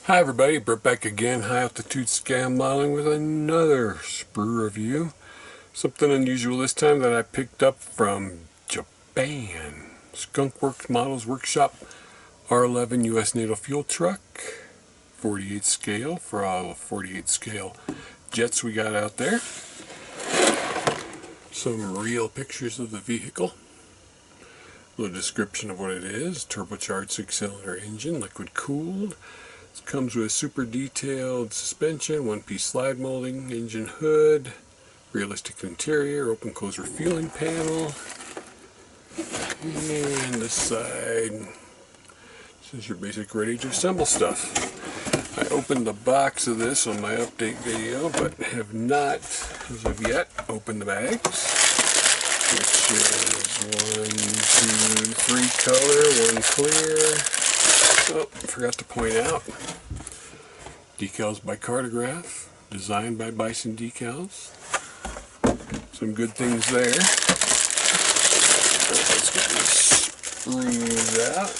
Hi everybody, Brett back again, high altitude scam modeling with another sprue review. Something unusual this time that I picked up from Japan. Skunkworks Models Workshop R-11 US Nato fuel truck, 48 scale for all 48 scale jets we got out there. Some real pictures of the vehicle. A little description of what it is: turbocharged 6-cylinder engine, liquid cooled. It comes with super detailed suspension, one-piece slide molding, engine hood, realistic interior, open close refueling panel, and this side, this is your basic ready to assemble stuff. I opened the box of this on my update video, but have not, as of yet, opened the bags, which is 1, 2, 3 color, 1 clear. Oh, I forgot to point out, decals by Cartograph, designed by Bison Decals. Some good things there. Let's get these sprues out.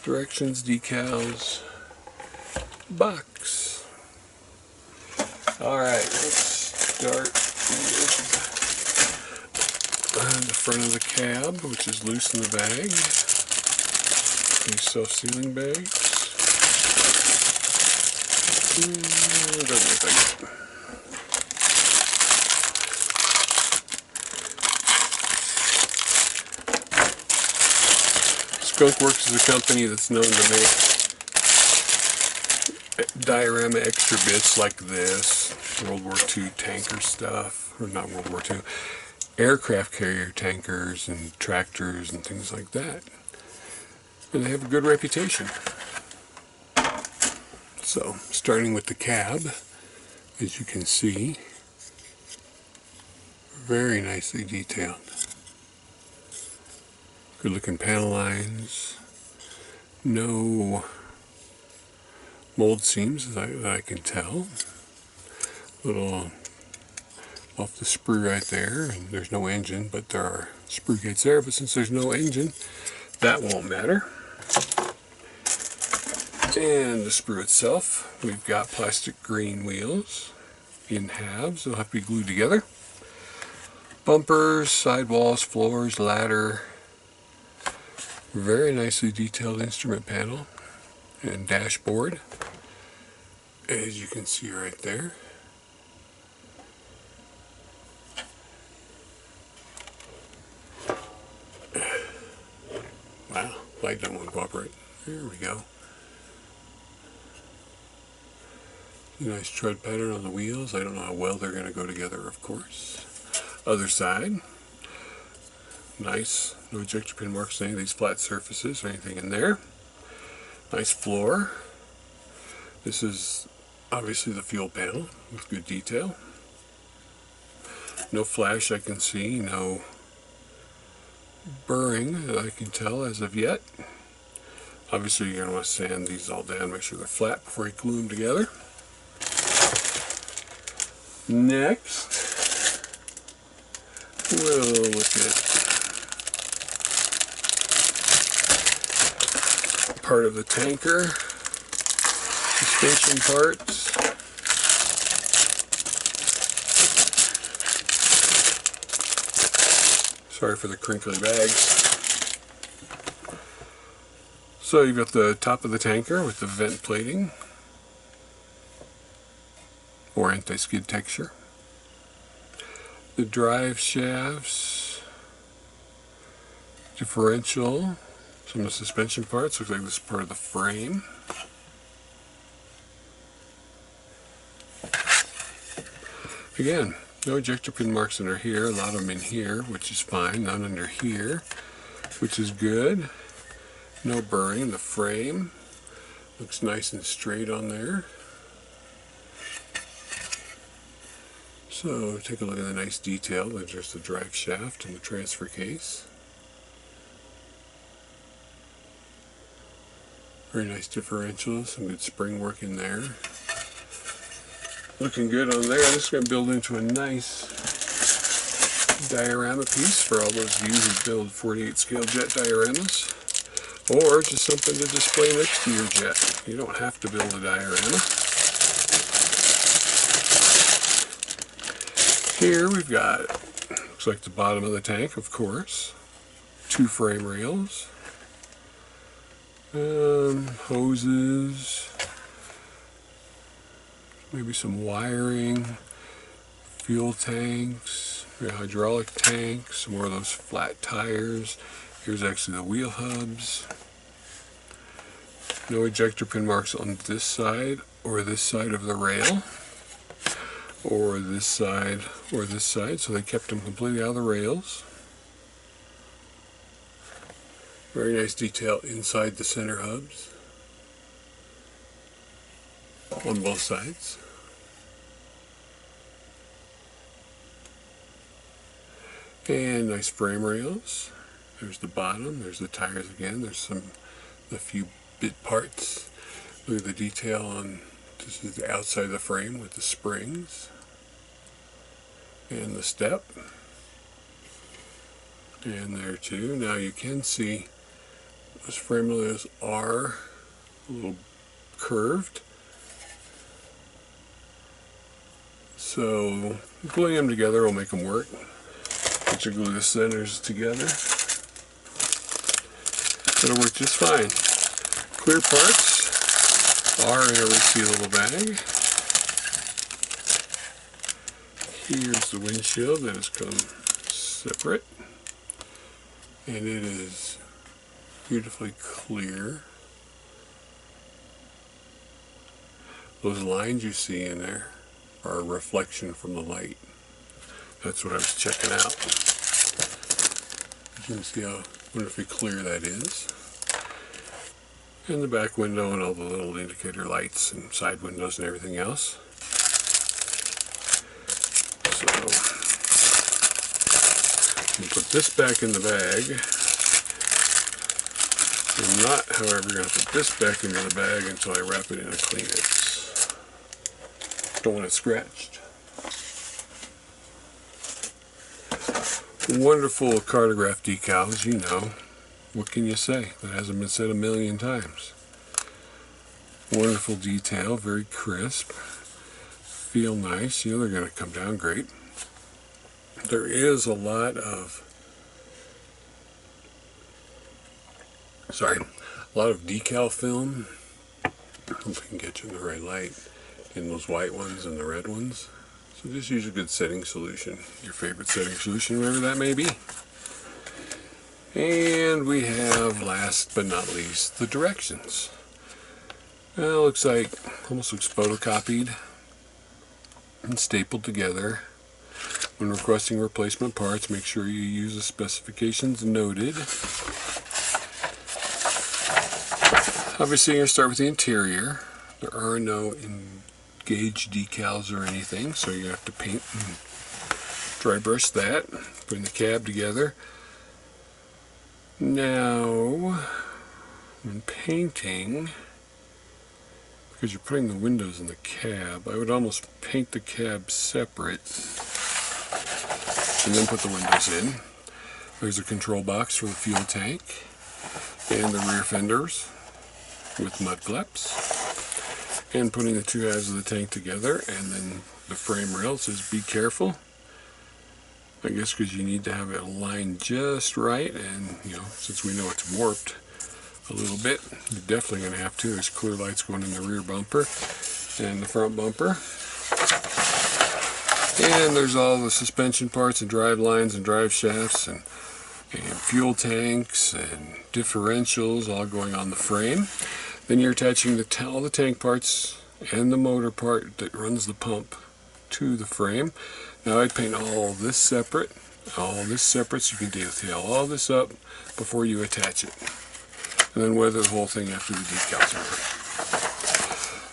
Directions, decals, box. Alright, let's start with the front of the cab, which is loose in the bag. These self-sealing bags. Skunkworks is a company that's known to make diorama extra bits like this, World War II tanker stuff, or not World War II, aircraft carrier tankers and tractors and things like that. And they have a good reputation. So, starting with the cab, as you can see, very nicely detailed. Good looking panel lines. No mold seams that I can tell. Little off the sprue right there, and there's no engine, but there are sprue gates there, but since there's no engine, that won't matter. And the sprue itself, we've got plastic green wheels in halves. They'll have to be glued together. Bumpers, sidewalls, floors, ladder. Very nicely detailed instrument panel and dashboard, as you can see right there. Wow, light don't want to cooperate. There we go. Nice tread pattern on the wheels. I don't know how well they're going to go together, of course. Other side. Nice. No ejector pin marks on any of these flat surfaces or anything in there. Nice floor. This is obviously the fuel panel with good detail. No flash I can see. No burring that I can tell as of yet. Obviously you're going to want to sand these all down, make sure they're flat before you glue them together. Next, we'll look at part of the tanker, suspension parts. Sorry for the crinkly bags. So you've got the top of the tanker with the vent plating or anti-skid texture. The drive shafts, differential, some of the suspension parts. Looks like this is part of the frame. Again, no ejector pin marks under here. A lot of them in here, which is fine. None under here, which is good. No burring. The frame looks nice and straight on there. So take a look at the nice detail. There's just the drive shaft and the transfer case. Very nice differentials, some good spring work in there. Looking good on there. This is going to build into a nice diorama piece for all those of you who build 48 scale jet dioramas. or just something to display next to your jet. You don't have to build a diorama. Here we've got, looks like the bottom of the tank, of course. 2 frame rails. Hoses. Maybe some wiring. Fuel tanks. Hydraulic tanks. Some more of those flat tires. Here's actually the wheel hubs. No ejector pin marks on this side or this side of the rail, or this side or this side, so they kept them completely out of the rails. Very nice detail inside the center hubs on both sides. And nice frame rails. There's the bottom, there's the tires again, there's a few bit parts. Look at the detail on, this is the outside of the frame with the springs and the step. And there too. Now you can see those frame rails are a little curved. So gluing them together will make them work. But you glue the centers together, it'll work just fine. Clear parts are in a resealable bag. Here's the windshield that has come separate, and it is beautifully clear. Those lines you see in there are a reflection from the light. That's what I was checking out. You can see how wonderfully clear that is. And the back window and all the little indicator lights and side windows and everything else. So, we'll put this back in the bag. I'm not, however, going to put this back into the bag until I wrap it in a Kleenex. Don't want it scratched. Wonderful Cartograph decals, you know. What can you say? That hasn't been said a million times. Wonderful detail, very crisp. Feel nice. You know they're going to come down great. There is a lot of decal film. I hope I can get you in the right light. In those white ones and the red ones. So just use a good setting solution. Your favorite setting solution, whatever that may be. And we have, last but not least, the directions. Well, looks like, almost looks photocopied and stapled together. When requesting replacement parts, make sure you use the specifications noted. Obviously, you're going to start with the interior. There are no gauge decals or anything, so you have to paint and dry brush that. Putting the cab together. Now, when painting, because you're putting the windows in the cab, I would almost paint the cab separate and then put the windows in. There's a control box for the fuel tank and the rear fenders with mud flaps. And putting the 2 halves of the tank together, and then the frame rail says be careful. I guess because you need to have it aligned just right, and you know, since we know it's warped a little bit, you're definitely going to have to. There's clear lights going in the rear bumper and the front bumper. And there's all the suspension parts and drive lines and drive shafts and fuel tanks and differentials all going on the frame. Then you're attaching all the tank parts and the motor part that runs the pump to the frame. Now I'd paint all this separate so you can detail all this up before you attach it. And then weather the whole thing after the decals are.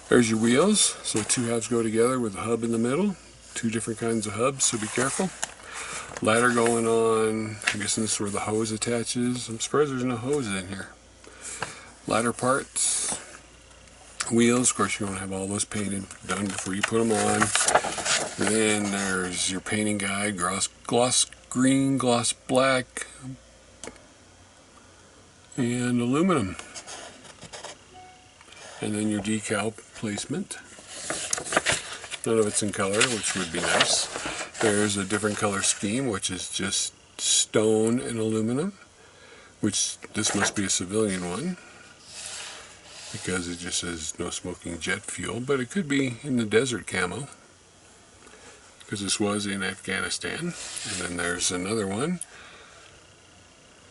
There's your wheels. So 2 halves go together with a hub in the middle. 2 different kinds of hubs, so be careful. Ladder going on. I'm guessing this is where the hose attaches. I'm surprised there's no hose in here. Ladder parts. Wheels, of course you're going to have all those painted, done before you put them on. Then there's your painting guide, gloss green, gloss black, and aluminum. And then your decal placement. None of it's in color, which would be nice. There's a different color scheme, which is just stone and aluminum, which this must be a civilian one, because it just says no smoking jet fuel, but it could be in the desert camo, because this was in Afghanistan. And then there's another one.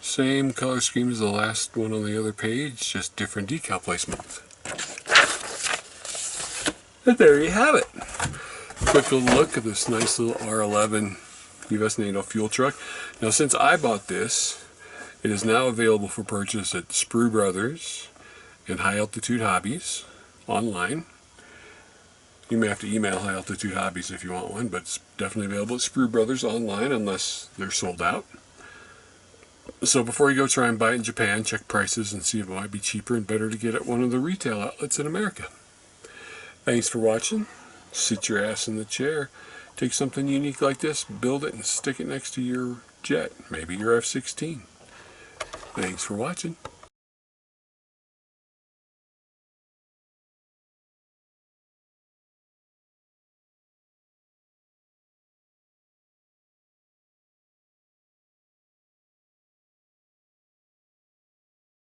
Same color scheme as the last one on the other page, just different decal placement. And there you have it. Quick little look at this nice little R-11 US NATO fuel truck. Now, since I bought this, it is now available for purchase at Sprue Brothers and High Altitude Hobbies online. You may have to email High Altitude Hobbies if you want one, but it's definitely available at Sprue Brothers online unless they're sold out. So before you go try and buy it in Japan, check prices and see if it might be cheaper and better to get at one of the retail outlets in America. Thanks for watching. Sit your ass in the chair. Take something unique like this, build it, and stick it next to your jet, maybe your F-16. Thanks for watching.